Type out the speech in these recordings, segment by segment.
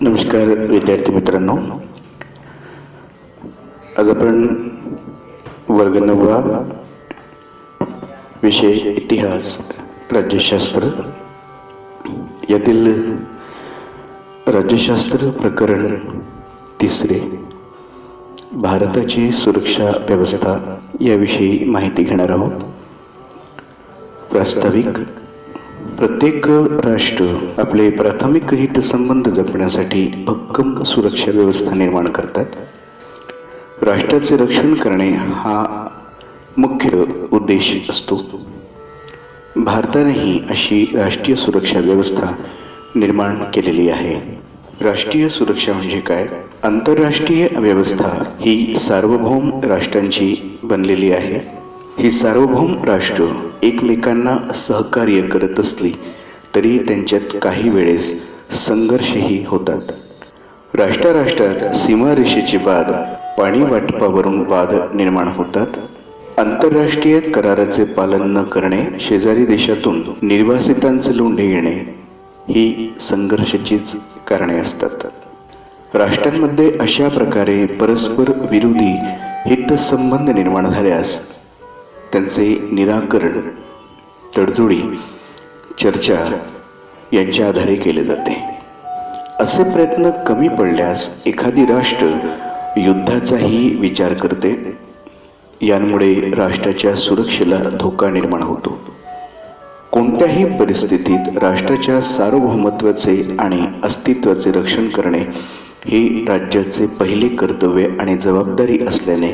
नमस्कार विद्यार्थी मित्रांनो, आज आपण वर्ग 9 विषय इतिहास राज्यशास्त्र यातील राज्यशास्त्र प्रकरण 3 भारताची सुरक्षा व्यवस्था याविषयी माहिती घेणार आहोत. प्रास्ताविक. प्रत्येक राष्ट्र आपले प्राथमिक हितसंबंध जपण्यासाठी भक्कम सुरक्षा व्यवस्था निर्माण करतात. राष्ट्राचे रक्षण करणे हा मुख्य उद्देश असतो. भारतानेही अशी राष्ट्रीय सुरक्षा व्यवस्था निर्माण केलेली आहे. राष्ट्रीय सुरक्षा म्हणजे काय? आंतरराष्ट्रीय व्यवस्था ही सार्वभौम राष्ट्रांची बनलेली आहे. ही सार्वभौम राष्ट्र एकमेकांना सहकार्य करत असली तरी त्यांच्यात काही वेळेस संघर्षही होतात. राष्ट्रात सीमारेषेचे वाद, पाणी वाटपावरून वाद निर्माण होतात. आंतरराष्ट्रीय कराराचे पालन न करणे, शेजारी देशातून निर्वासितांचे लोंढे येणे ही संघर्षाचीच कारणे असतात. राष्ट्रांमध्ये अशा प्रकारे परस्पर विरोधी हितसंबंध निर्माण झाल्यास त्यांचे निराकरण तडजोडी, चर्चा यांच्या आधारे केले जाते. असे प्रयत्न कमी पडल्यास एखादी राष्ट्र युद्धाचाही विचार करते. यामुळे राष्ट्राच्या सुरक्षेला धोका निर्माण होतो. कोणत्याही परिस्थितीत राष्ट्राच्या सार्वभौमत्वाचे आणि अस्तित्वाचे रक्षण करणे हे राज्याचे पहिले कर्तव्य आणि जबाबदारी असल्याने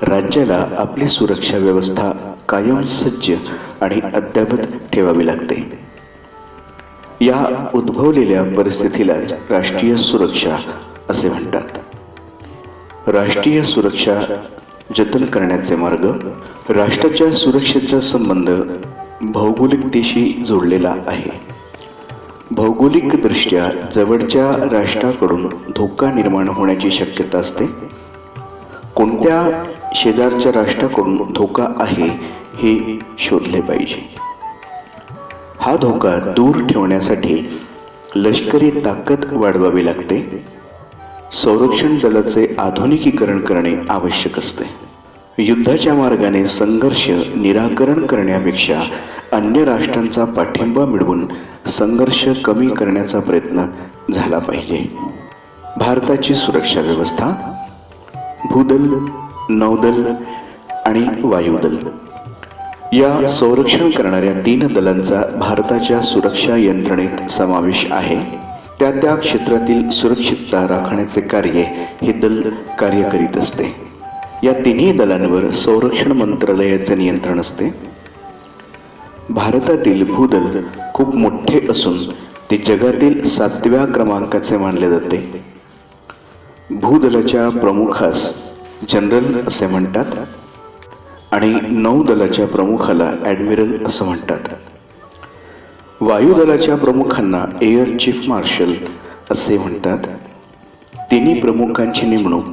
राज्याला आपली सुरक्षा व्यवस्था कायम सज्ज आणि अद्ययावत ठेवावी लागते. या उद्भवलेल्या परिस्थितीलाच राष्ट्रीय सुरक्षा असे म्हणतात. राष्ट्रीय सुरक्षा जतन करण्याचे मार्ग. राष्ट्राच्या सुरक्षेचा संबंध भौगोलिकतेशी जोडलेला आहे. भौगोलिकदृष्ट्या जवळच्या राष्ट्राकडून धोका निर्माण होण्याची शक्यता असते. कोणत्या शेजारच्या राष्ट्राकडून धोका आहे हे शोधले पाहिजे. हा धोका दूर ठेवण्यासाठी लष्करी ताकद वाढवावी लागते. संरक्षण दलाचे आधुनिकीकरण करणे आवश्यक असते. युद्धाच्या मार्गाने संघर्ष निराकरण करण्यापेक्षा अन्य राष्ट्रांचा पाठिंबा मिळवून संघर्ष कमी करण्याचा प्रयत्न झाला पाहिजे. भारताची सुरक्षा व्यवस्था. भूदल, नौदल आणि वायुदल या संरक्षण करणाऱ्या 3 दलांचा भारताच्या सुरक्षा यंत्रणेत समावेश आहे. त्या क्षेत्रातील सुरक्षितता राखण्याचे कार्य हे दल कार्य करीत असते. या 3 दलांवर संरक्षण मंत्रालयाचे नियंत्रण असते. भारतातील भूदल खूप मोठे असून ते जगातील 7व्या क्रमांकाचे मानले जाते. भूदलाच्या प्रमुखास जनरल असे म्हणतात आणि नौदलाच्या प्रमुखाला ॲडमिरल असं म्हणतात. वायुदलाच्या प्रमुखांना एअर चीफ मार्शल असे म्हणतात. 3 प्रमुखांची नेमणूक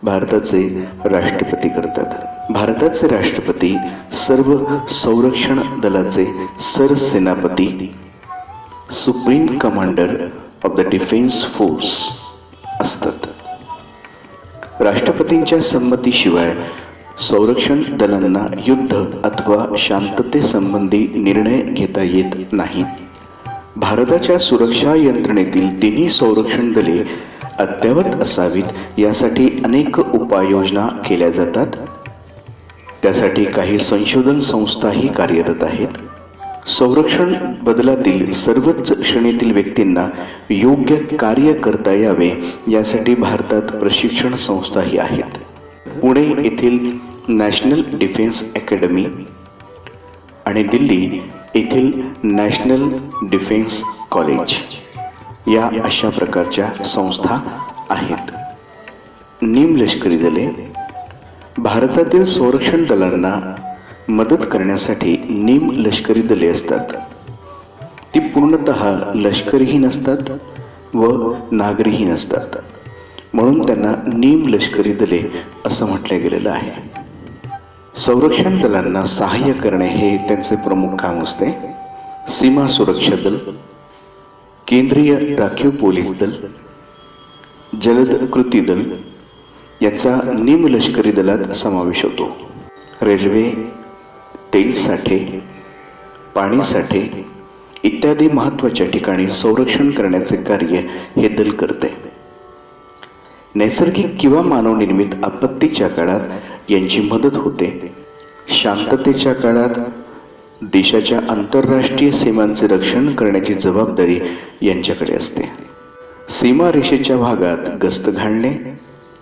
भारताचे राष्ट्रपती करतात. भारताचे राष्ट्रपती सर्व संरक्षण दलाचे सरसेनापती, supreme commander of the defence force असतात. राष्ट्रपतींच्या संमतीशिवाय संरक्षण दलांना युद्ध अथवा शांततेसंबंधी निर्णय घेता येत नाही. भारताच्या सुरक्षा यंत्रणेतील 3 संरक्षण दले अद्ययावत असावीत यासाठी अनेक उपाययोजना केल्या जातात. त्यासाठी काही संशोधन संस्थाही कार्यरत आहेत. संरक्षण बदलातील सर्वच श्रेणीतील व्यक्तींना योग्य कार्य करता यावे यासाठी भारतात प्रशिक्षण संस्थाही आहेत. पुणे येथील नॅशनल डिफेन्स अकॅडमी आणि दिल्ली येथील नॅशनल डिफेन्स कॉलेज या अशा प्रकारच्या संस्था आहेत. निमलष्करी दले. भारतातील संरक्षण दलांना मदत करण्यासाठी निमलष्करी दले असतात. ती पूर्णतः लष्करीही नसतात व नागरीही नसतात. म्हणून त्यांना निमलष्करी दले असं म्हटले गेलेलं आहे. संरक्षण दलांना सहाय्य करणे हे त्यांचे प्रमुख काम असते. सीमा सुरक्षा दल, केंद्रीय राखीव पोलीस दल, जलद कृती दल यांचा निमलष्करी दलात समावेश होतो. रेल्वे, तेल साठे, पाणी साठे इत्यादी महत्त्वाच्या ठिकाणी संरक्षण करण्याचे कार्य हे दल करते. नैसर्गिक किंवा मानवनिर्मित आपत्तीच्या काळात यांची मदत होते. शांततेच्या काळात देशाच्या आंतरराष्ट्रीय सीमांचे रक्षण करण्याची जबाबदारी यांच्याकडे असते. सीमारेषेच्या भागात गस्त घालणे,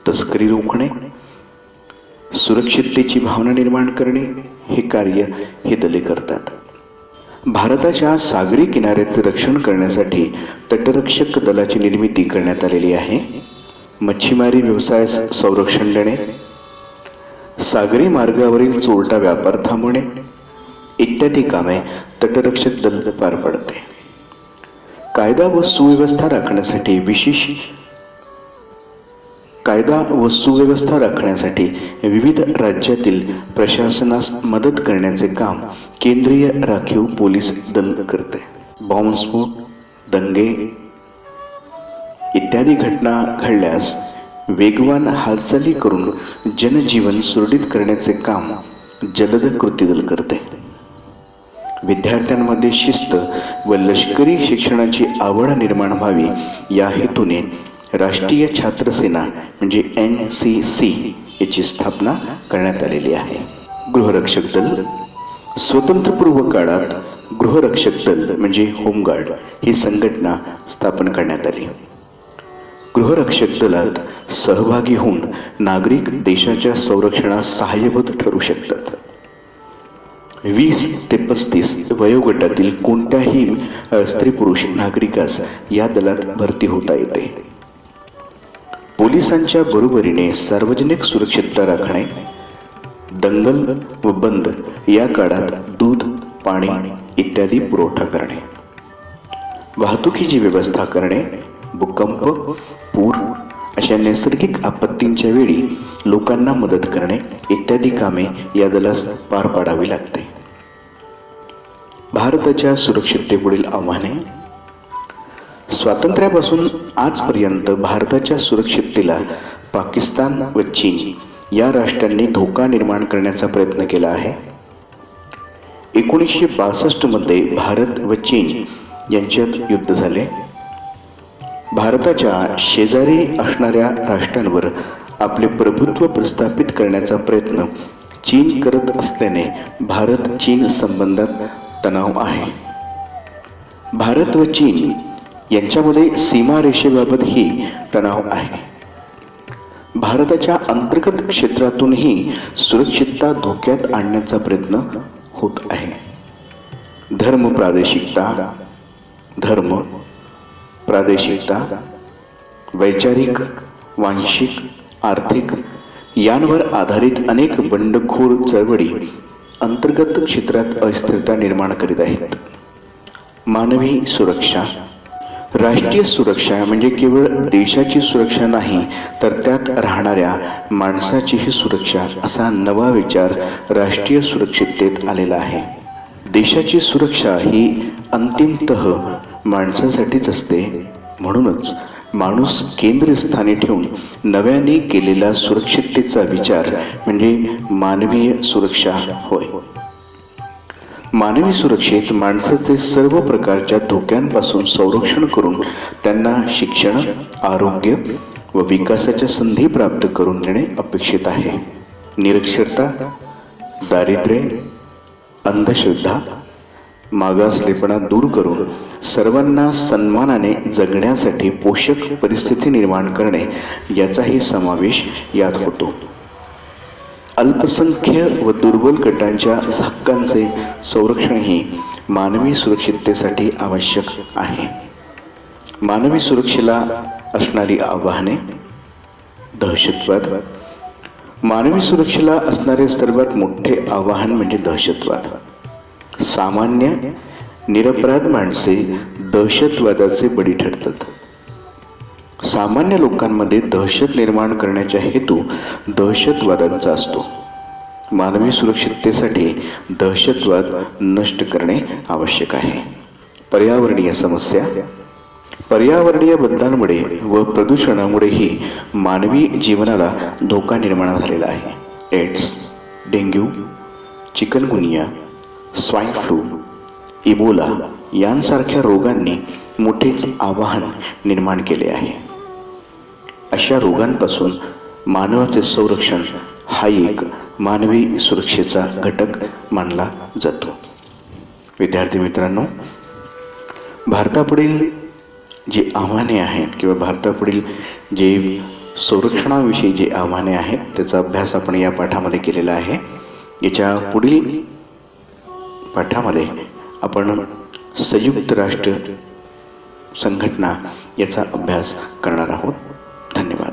तस्करी रोखणे, सुरक्षिततेची भावना निर्माण करणे हे कार्य हे दले करतात. भारताच्या सागरी किनाऱ्याचे रक्षण करण्यासाठी तटरक्षक दलाची निर्मिती करण्यात आलेली आहे. मच्छीमारी व्यवसायास संरक्षण देणे, सागरी मार्गावरील चोरटा व्यापार थांबवणे इत्यादी कामे तटरक्षक दल पार पाडते. कायदा व सुव्यवस्था राखण्यासाठी विविध राज्यातील प्रशासनास मदत करण्याचे काम केंद्रीय राखीव पोलीस दल करते. बॉम्बस्फोट, दंगे इत्यादी घटना घडल्यास वेगवान हालचाली करून जनजीवन सुरळीत करण्याचे काम जलद कृती दल करते. विद्यार्थ्यांमध्ये शिस्त व लष्करी शिक्षणाची आवड निर्माण व्हावी या हेतूने राष्ट्रीय छात्र सेना म्हणजे NCC याची स्थापना करण्यात आलेली आहे. गृहरक्षक दल, स्वातंत्र्यपूर्व काळात गृहरक्षक दल म्हणजे होमगार्ड ही संघटना स्थापन करण्यात आली. गृहरक्षक दलात सहभागी होऊन नागरिक देशाच्या संरक्षणास सहाय्यभूत ठरू शकतात. 20 ते 35 वयोगटातील कोणत्याही स्त्री पुरुष नागरिकास या दलात भरती होता येते. पोलिसांच्या बरोबरीने सार्वजनिक सुरक्षितता राखणे, दंगल व बंद या काळात दूध, पाणी इत्यादी पुरवठा करणे, वाहतुकीची व्यवस्था करणे, भूकंप, पूर अशा नैसर्गिक आपत्तींच्या वेळी लोकांना मदत करणे इत्यादी कामे या दलास पार पाडावी लागते. भारताच्या सुरक्षिततेपुढील आव्हाने. स्वातंत्र्यापासून आजपर्यंत भारताच्या सुरक्षिततेला पाकिस्तान व चीन या राष्ट्रांनी धोका निर्माण करण्याचा प्रयत्न केला आहे. 1962 मध्ये भारत व चीन यांच्यात युद्ध झाले. भारताच्या शेजारी असणाऱ्या राष्ट्रांवर आपले प्रभुत्व प्रस्थापित करण्याचा प्रयत्न चीन करत असल्याने भारत चीन संबंधात तणाव आहे. भारत व चीन यांच्यामध्ये सीमारेषेबाबतही तणाव आहे. भारताच्या अंतर्गत क्षेत्रातूनही सुरक्षितता धोक्यात आणण्याचा प्रयत्न होत आहे. धर्म प्रादेशिकता, वैचारिक, वांशिक, आर्थिक यांवर आधारित अनेक बंडखोर चळवळी अंतर्गत क्षेत्रात अस्थिरता निर्माण करीत आहेत. मानवी सुरक्षा. राष्ट्रीय सुरक्षा म्हणजे केवळ देशाची सुरक्षा नाही तर त्यात राहणाऱ्या माणसाचीही सुरक्षा असा नवा विचार राष्ट्रीय सुरक्षिततेत आलेला आहे. देशाची सुरक्षा ही अंतिमतः माणसासाठीच असते. म्हणूनच माणूस केंद्रस्थानी ठेवून नव्याने केलेला सुरक्षिततेचा विचार म्हणजे मानवीय सुरक्षा होय. मानवी सुरक्षेत माणसाचे सर्व प्रकारच्या धोक्यांपासून संरक्षण करून त्यांना शिक्षण, आरोग्य व विकासाच्या संधी प्राप्त करून देणे अपेक्षित आहे. निरक्षरता, दारिद्र्य, अंधश्रद्धा, मागासलेपणा दूर करून सर्वांना सन्मानाने जगण्यासाठी पोषक परिस्थिती निर्माण करणे याचाही समावेश यात होतो. अल्पसंख्य व दुर्बल गटांच्या हक्कांचे संरक्षणही मानवी सुरक्षिततेसाठी आवश्यक आहे. मानवी सुरक्षेला असणारी आव्हाने. दहशतवाद. मानवी सुरक्षेला असणारे सर्वात मोठे आव्हान म्हणजे दहशतवाद. सामान्य निरपराध माणसे दहशतवादाचे बळी ठरतात. सामान्य लोकांमध्ये दहशत निर्माण करण्याचा हेतू दहशतवादांचा असतो. मानवी सुरक्षिततेसाठी दहशतवाद नष्ट करणे आवश्यक आहे. पर्यावरणीय समस्या. पर्यावरणीय बदलांमुळे व प्रदूषणामुळेही मानवी जीवनाला धोका निर्माण झालेला आहे. AIDS, dengue, chikungunya, swine flu, Ebola यांसारख्या रोगांनी मोठेच आव्हान निर्माण केले आहे. अशा रोगांपासून मानवाचे संरक्षण हा एक मानवी सुरक्षेचा घटक मानला जातो. विद्यार्थी मित्रांनो, भारतापुढील जी आव्हाने आहेत किंवा भारतापुढील जे संरक्षणाविषयी जे आव्हाने आहेत त्याचा अभ्यास आपण या पाठामध्ये केलेला आहे. याच्या पुढील पाठामध्ये आपण संयुक्त राष्ट्र संघटना याचा अभ्यास करणार आहोत. धन्यवाद.